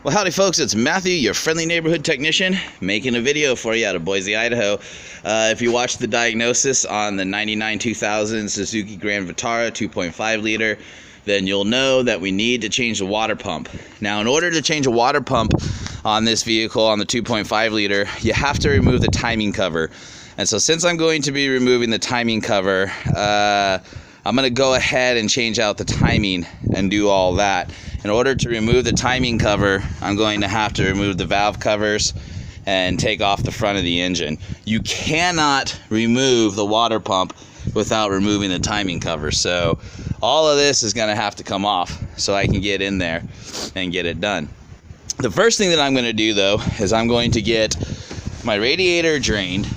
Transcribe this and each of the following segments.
Well, howdy folks, it's Matthew, your friendly neighborhood technician, making a video for you out of Boise, Idaho. If you watched the diagnosis on the 99 2000 Suzuki Grand Vitara 2.5 liter, then you'll know that we need to change the water pump. Now, in order to change a water pump on this vehicle, on the 2.5 liter, you have to remove the timing cover. And so since I'm going to be removing the timing cover, I'm going to go ahead and change out the timing and do all that. In order to remove the timing cover, I'm going to have to remove the valve covers and take off the front of the engine. You cannot remove the water pump without removing the timing cover. So all of this is going to have to come off so I can get in there and get it done. The first thing that I'm going to do though is I'm going to get my radiator drained,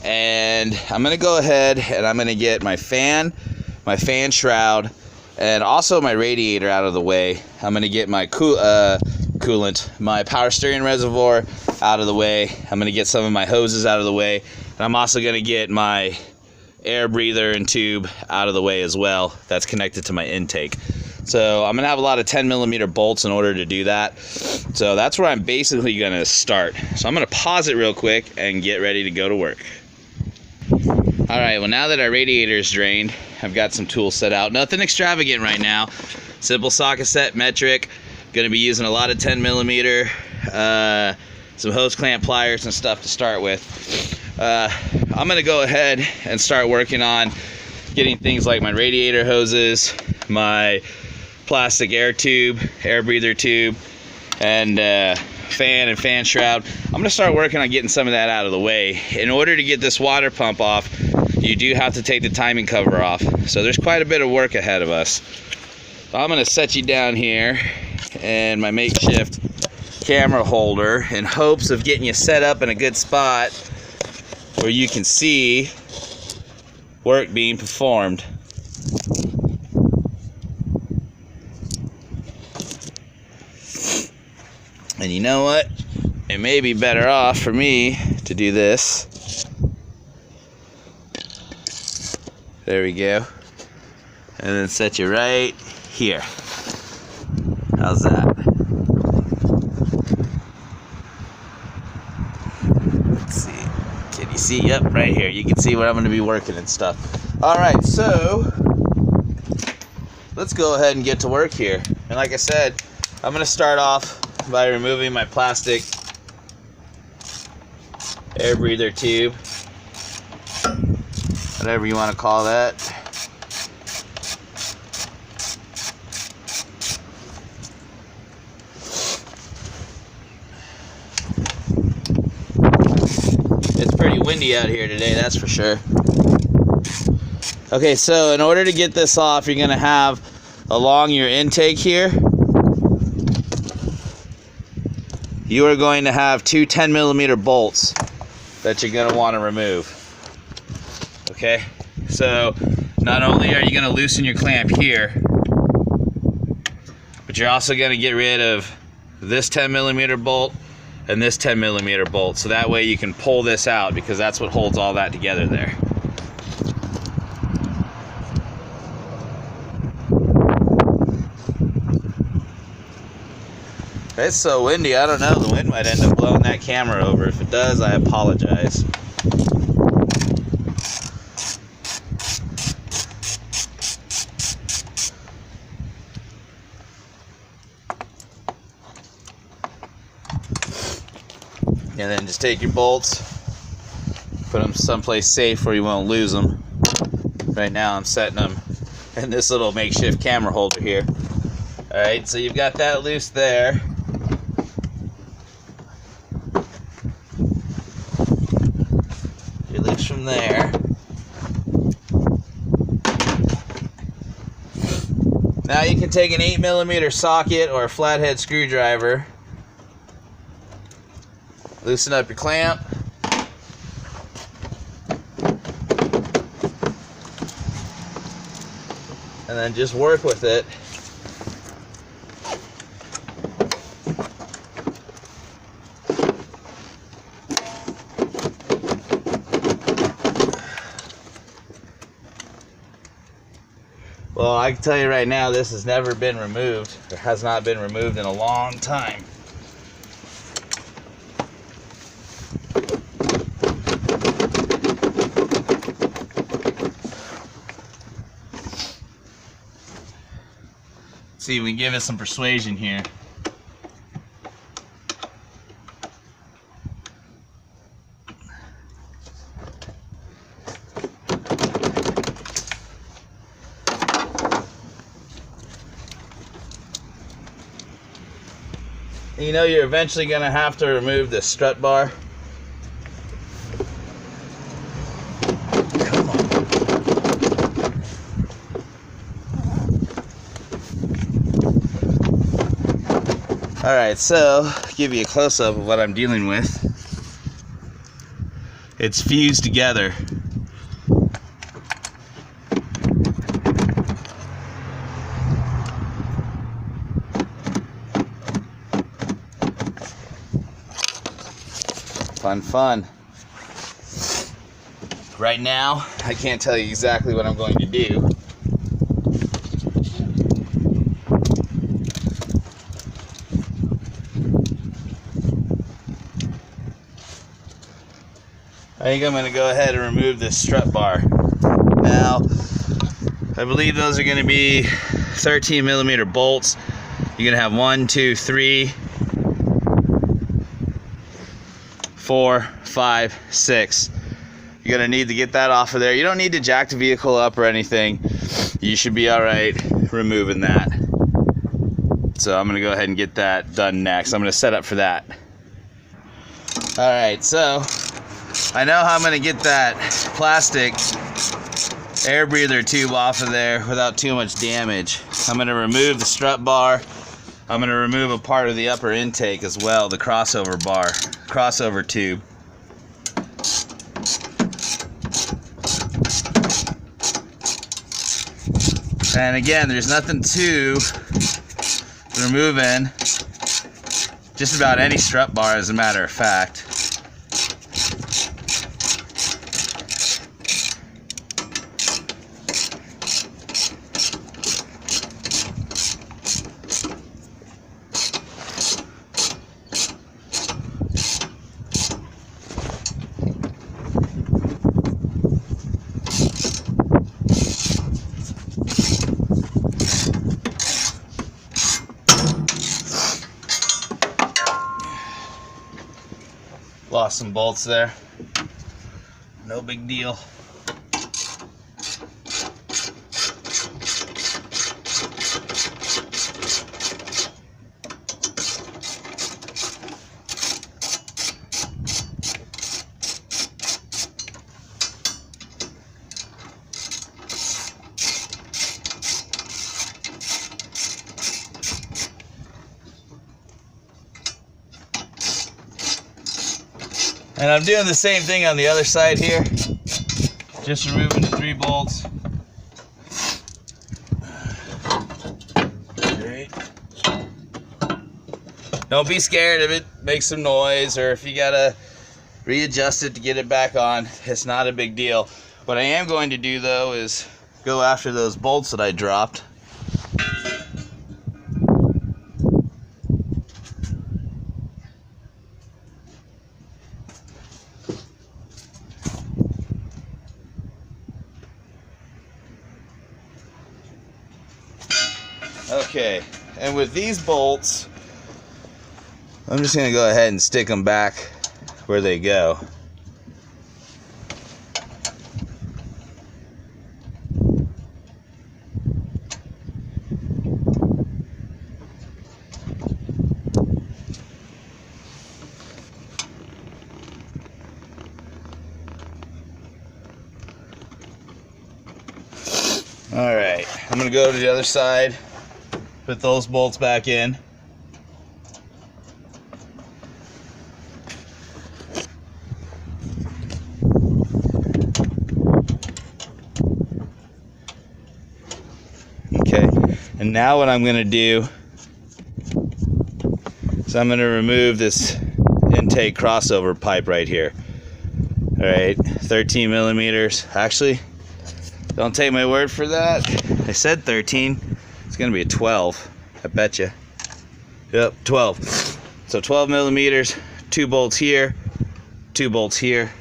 and I'm going to go ahead and I'm going to get my fan shroud, and also my radiator out of the way. I'm going to get my coolant, my power steering reservoir out of the way. I'm going to get some of my hoses out of the way. And I'm also going to get my air breather and tube out of the way as well. That's connected to my intake. So I'm going to have a lot of 10mm bolts in order to do that. So that's where I'm basically going to start. So I'm going to pause it real quick and get ready to go to work. Alright, well, now that our radiator is drained, I've got some tools set out. Nothing extravagant right now. Simple socket set, metric. Going to be using a lot of 10mm, some hose clamp pliers and stuff to start with. I'm going to go ahead and start working on getting things like my radiator hoses, my plastic air tube, air breather tube, and fan shroud. I'm going to start working on getting some of that out of the way. In order to get this water pump off, you do have to take the timing cover off. So there's quite a bit of work ahead of us. So I'm going to set you down here and my makeshift camera holder in hopes of getting you set up in a good spot where you can see work being performed. And you know what? It may be better off for me to do this. There we go. And then set you right here. How's that? Let's see. Can you see? Yep, right here. You can see where I'm going to be working and stuff. Alright, so let's go ahead and get to work here. And like I said, I'm going to start off by removing my plastic air breather tube, whatever you want to call that. It's pretty windy out here today, that's for sure. Okay, so in order to get this off, you're going to have along your intake here, you are going to have two 10mm bolts that you're going to want to remove. Okay, so not only are you going to loosen your clamp here, but you're also going to get rid of this 10mm bolt and this 10mm bolt, so that way you can pull this out, because that's what holds all that together there. It's so windy, I don't know, the wind might end up blowing that camera over. If it does, I apologize. And then just take your bolts, put them someplace safe where you won't lose them. Right now I'm setting them in this little makeshift camera holder here. Alright, so you've got that loose there. You're loose from there. Now you can take an 8mm socket or a flathead screwdriver, loosen up your clamp, and then just work with it. Well, I I can tell you right now, this has never been removed. It has not been removed in a long time. Let's see if we can give it some persuasion here. You know you're eventually going to have to remove the strut bar. Come on. Alright, so I'll give you a close-up of what I'm dealing with. It's fused together. Fun. Right now, I can't tell you exactly what I'm going to do. I think I'm going to go ahead and remove this strut bar. Now, I believe those are going to be 13 millimeter bolts. You're going to have 1, 2, 3, 4, 5, 6. You're gonna need to get that off of there. You don't need to jack the vehicle up or anything. You should be all right removing that. So I'm gonna go ahead and get that done next. I'm gonna set up for that. All right, so I know how I'm gonna get that plastic air breather tube off of there without too much damage. I'm gonna remove the strut bar. I'm going to remove a part of the upper intake as well, the crossover bar, crossover tube. And again, there's nothing to removing just about any strut bar, as a matter of fact. Lost some bolts there. No big deal. And I'm doing the same thing on the other side here. Just removing the 3 bolts. Great. Don't be scared if it makes some noise, or if you gotta readjust it to get it back on. It's not a big deal. What I am going to do though is go after those bolts that I dropped. Okay, and with these bolts, I'm just going to go ahead and stick them back where they go. All right, I'm going to go to the other side. Put those bolts back in. Okay, and now what I'm going to do is I'm going to remove this intake crossover pipe right here. All right, 13 millimeters. Actually, Don't take my word for that. I said 13. It's gonna be a 12. I bet you. Yep, 12. So 12 millimeters. 2 bolts here. 2 bolts here.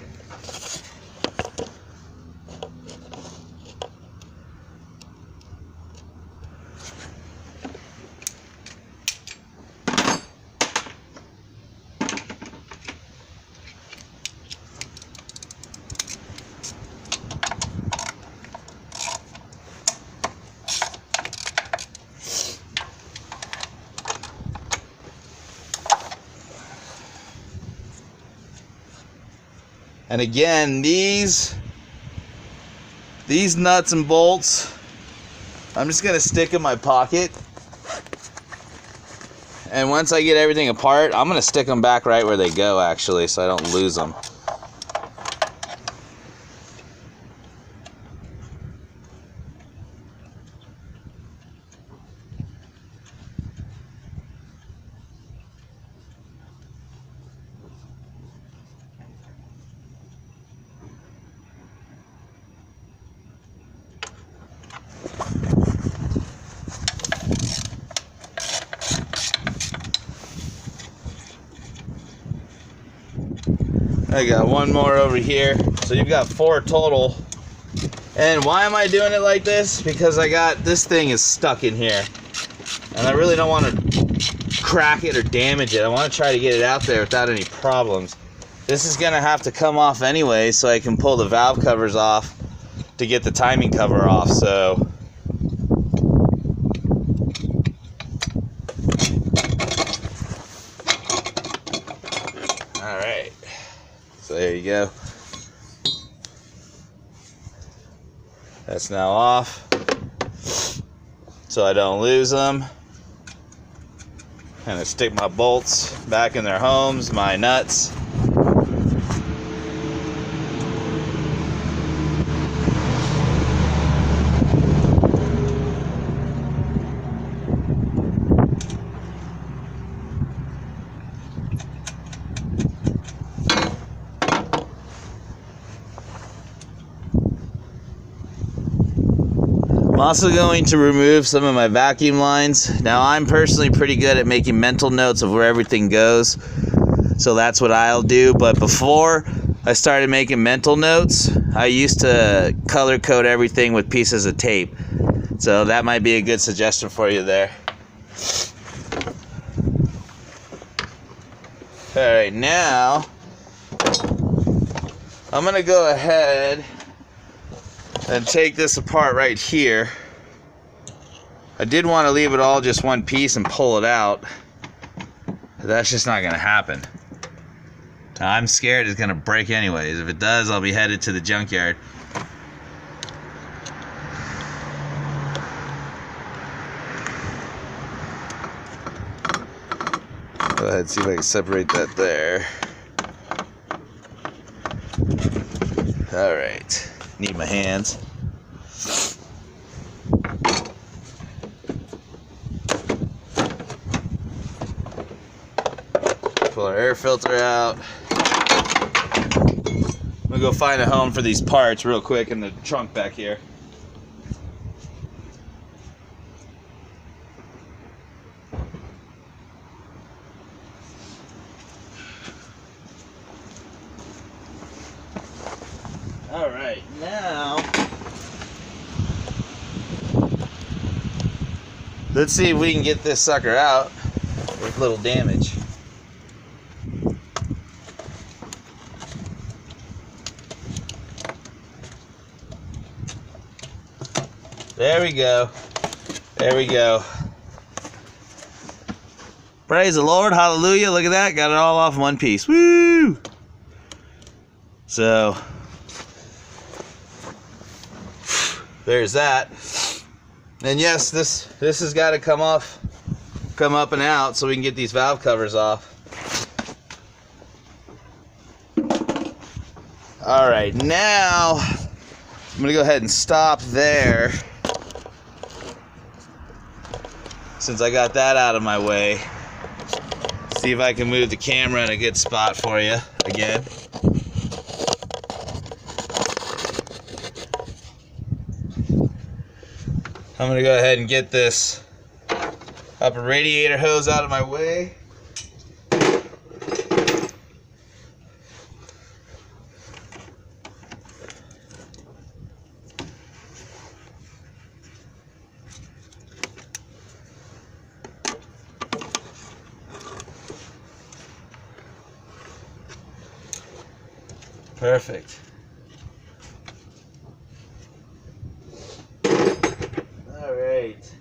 And again, these nuts and bolts, I'm just gonna stick in my pocket. And once I get everything apart, I'm gonna stick them back right where they go, actually, so I don't lose them. I got one more over here, so you've got 4 total. And why am I doing it like this? Because I got this thing is stuck in here, and I really don't want to crack it or damage it. I want to try to get it out there without any problems. This is gonna have to come off anyway, so I can pull the valve covers off to get the timing cover off. So alright, so there you go. That's now off, so I don't lose them. And I stick my bolts back in their homes, my nuts. I'm also going to remove some of my vacuum lines. Now, I'm personally pretty good at making mental notes of where everything goes, so that's what I'll do. But before I started making mental notes, I used to color code everything with pieces of tape. So that might be a good suggestion for you there. Alright, now I'm going to go ahead and take this apart right here. I did want to leave it all just one piece and pull it out. That's just not going to happen. I'm scared it's going to break anyways. If it does, I'll be headed to the junkyard. Go ahead and see if I can separate that there. Alright. Need my hands. Pull our air filter out. I'm gonna go find a home for these parts real quick in the trunk back here. Alright, now let's see if we can get this sucker out with little damage. There we go. There we go. Praise the Lord. Hallelujah. Look at that. Got it all off in one piece. Woo! So there's that. And yes, this has got to come up and out so we can get these valve covers off. All right, now I'm gonna go ahead and stop there since I got that out of my way. See if I can move the camera in a good spot for you again. I'm gonna go ahead and get this upper radiator hose out of my way. Perfect. All right.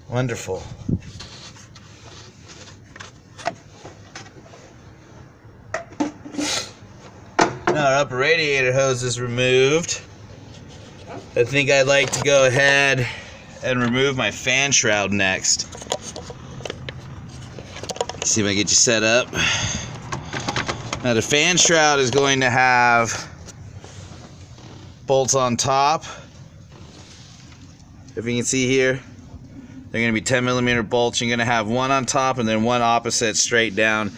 Wonderful. Now our upper radiator hose is removed. I think I'd like to go ahead and remove my fan shroud next. See if I can get you set up. Now the fan shroud is going to have bolts on top. If you can see here, they're going to be 10mm bolts. You're going to have one on top and then one opposite straight down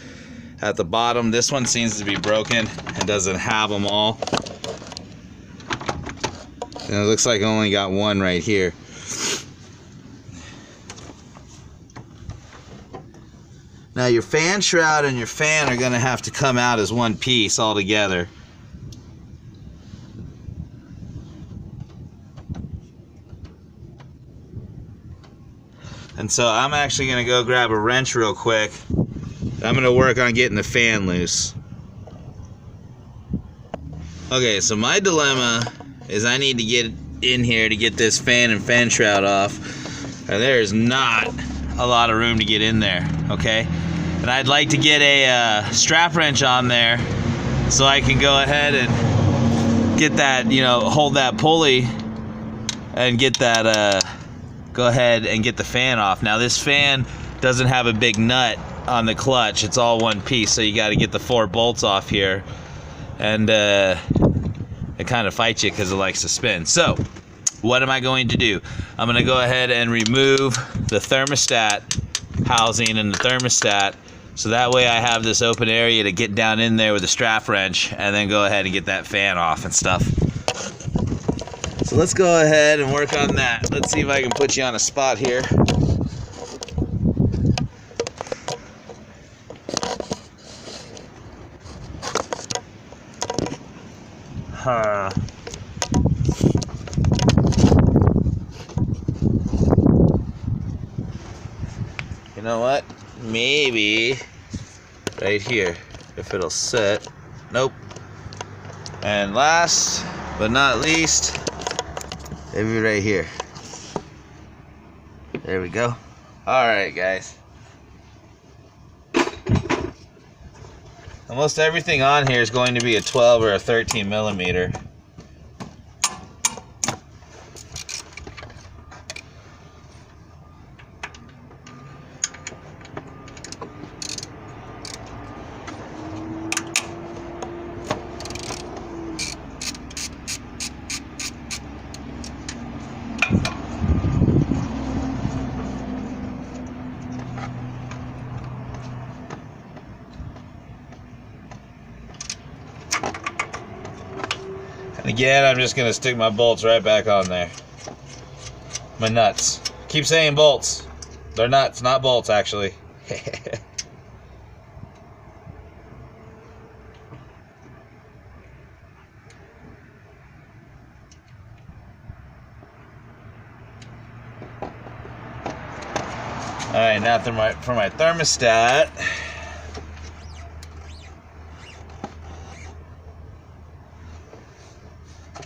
at the bottom. This one seems to be broken and doesn't have them all. And it looks like I only got one right here. Now your fan shroud and your fan are going to have to come out as one piece all together. And so I'm actually going to go grab a wrench real quick. I'm going to work on getting the fan loose. Okay, so my dilemma is I need to get in here to get this fan and fan shroud off. And there is not a lot of room to get in there, okay? And I'd like to get a strap wrench on there so I can go ahead and get that, you know, hold that pulley and get that, go ahead and get the fan off. Now this fan doesn't have a big nut on the clutch. It's all one piece, so you got to get the 4 bolts off here. And it kind of fights you because it likes to spin. So what am I going to do? I'm going to go ahead and remove the thermostat housing and the thermostat, so that way I have this open area to get down in there with a strap wrench and then go ahead and get that fan off and stuff. So let's go ahead and work on that. Let's see if I can put you on a spot here. You know what? Maybe right here, if it'll sit. Nope. And last but not least, maybe right here. There we go. Alright, guys. Almost everything on here is going to be a 12 or a 13mm. Again, I'm just going to stick my bolts right back on there. My nuts. Keep saying bolts. They're nuts, not bolts, actually. Alright, now for my thermostat.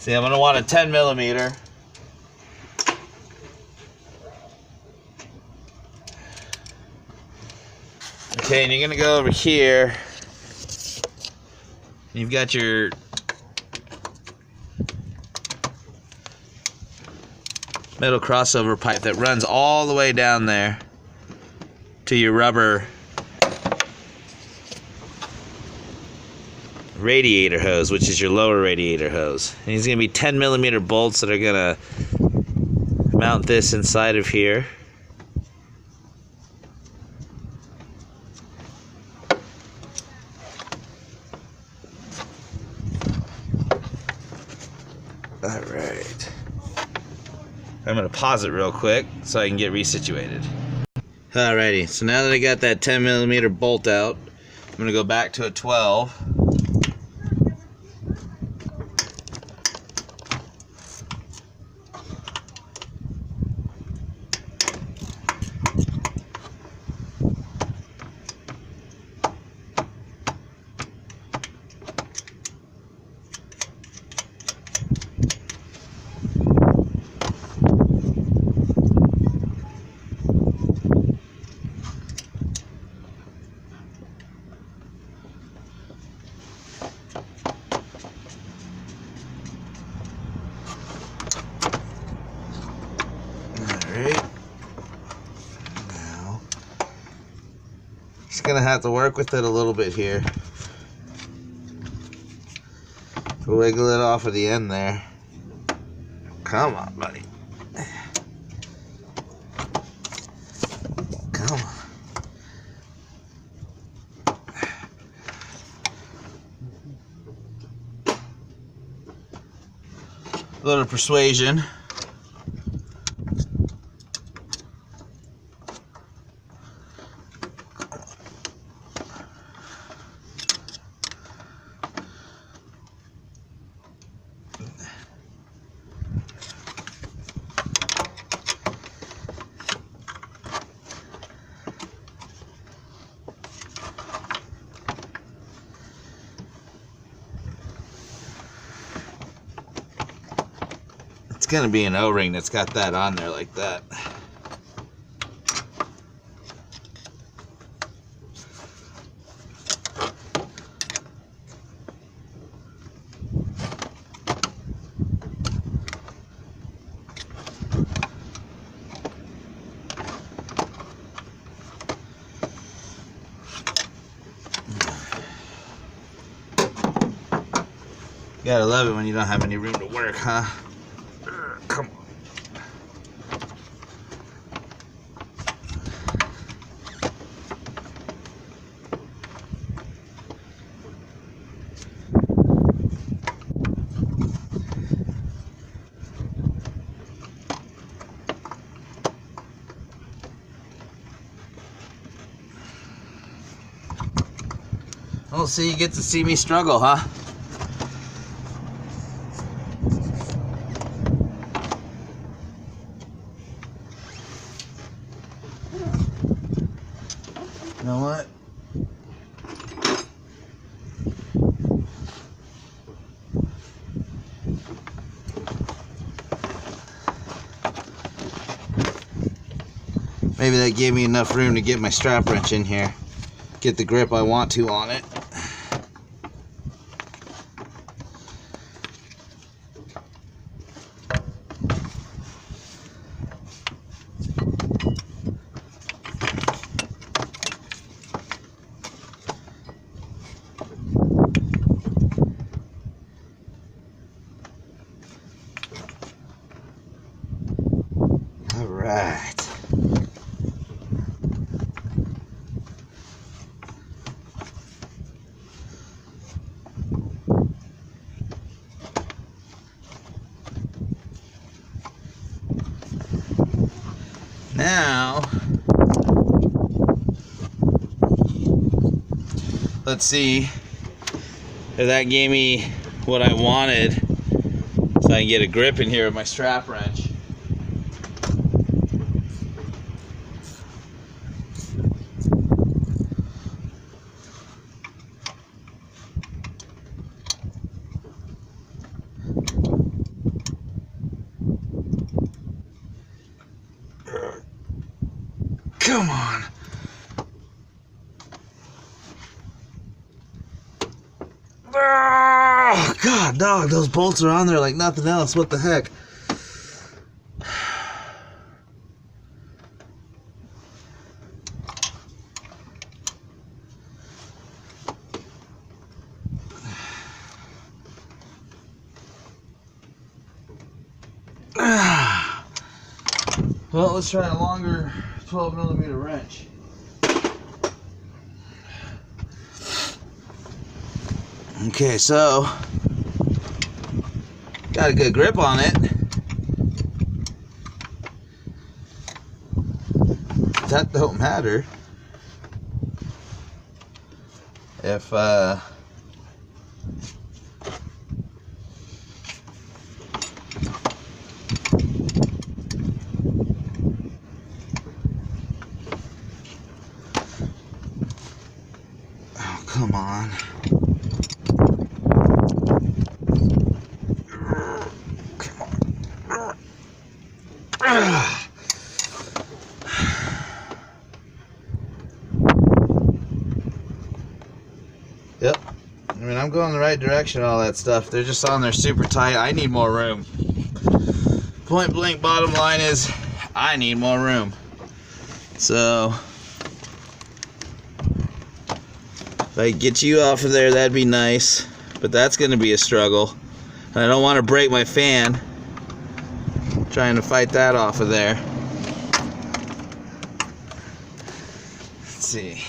See, I'm going to want a 10mm. Okay, and you're going to go over here. You've got your metal crossover pipe that runs all the way down there to your rubber radiator hose, which is your lower radiator hose. And these are going to be 10mm bolts that are going to mount this inside of here. Alright. I'm going to pause it real quick so I can get resituated. Alrighty, so now that I got that 10mm bolt out, I'm going to go back to a 12. Now, just gonna have to work with it a little bit here. Wiggle it off of the end there. Come on, buddy. Come on. A little persuasion. It's gonna be an O-ring that's got that on there like that. Gotta love it when you don't have any room to work, huh? Come on. Well, so you get to see me struggle, huh? You know what? Maybe that gave me enough room to get my strap wrench in here. Get the grip I want to on it. All right. Now, let's see if that gave me what I wanted so I can get a grip in here with my strap wrench. Come on. Oh, God, dog, those bolts are on there like nothing else. What the heck? Well, let's try a longer 12mm wrench. Okay, so got a good grip on it. That don't matter if oh, come on. Yep. I mean, I'm going the right direction, all that stuff. They're just on there super tight. I need more room. Point blank bottom line is, I need more room. So, if I get you off of there, that'd be nice. But that's going to be a struggle. And I don't want to break my fan trying to fight that off of there. Let's see.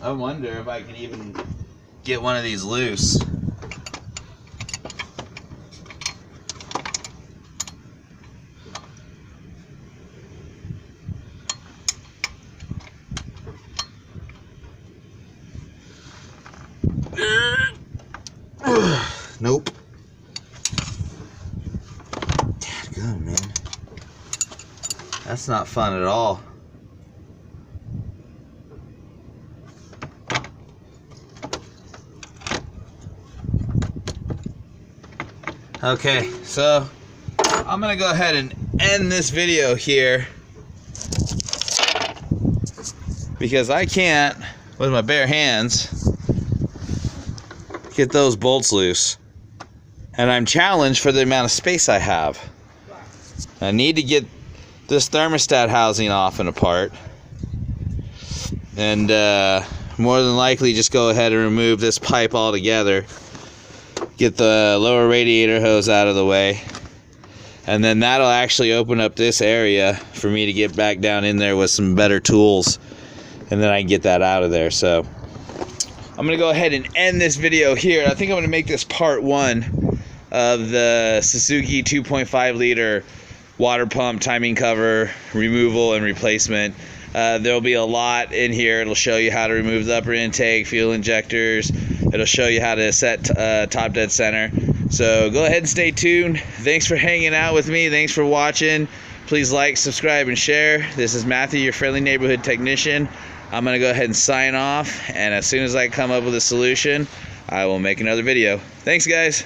I wonder if I can even get one of these loose. Nope. Dadgum, man. That's not fun at all. Okay, so I'm gonna go ahead and end this video here because I can't, with my bare hands, get those bolts loose. And I'm challenged for the amount of space I have. I need to get this thermostat housing off and apart. And more than likely just go ahead and remove this pipe altogether. Get the lower radiator hose out of the way, and then that'll actually open up this area for me to get back down in there with some better tools, and then I can get that out of there. So I'm gonna go ahead and end this video here. I think I'm gonna make this part 1 of the Suzuki 2.5 liter water pump timing cover removal and replacement. There'll be a lot in here. It'll show you how to remove the upper intake, fuel injectors. It'll show you how to set top dead center. So go ahead and stay tuned. Thanks for hanging out with me. Thanks for watching. Please like, subscribe, and share. This is Matthew, your friendly neighborhood technician. I'm going to go ahead and sign off. And as soon as I come up with a solution, I will make another video. Thanks, guys.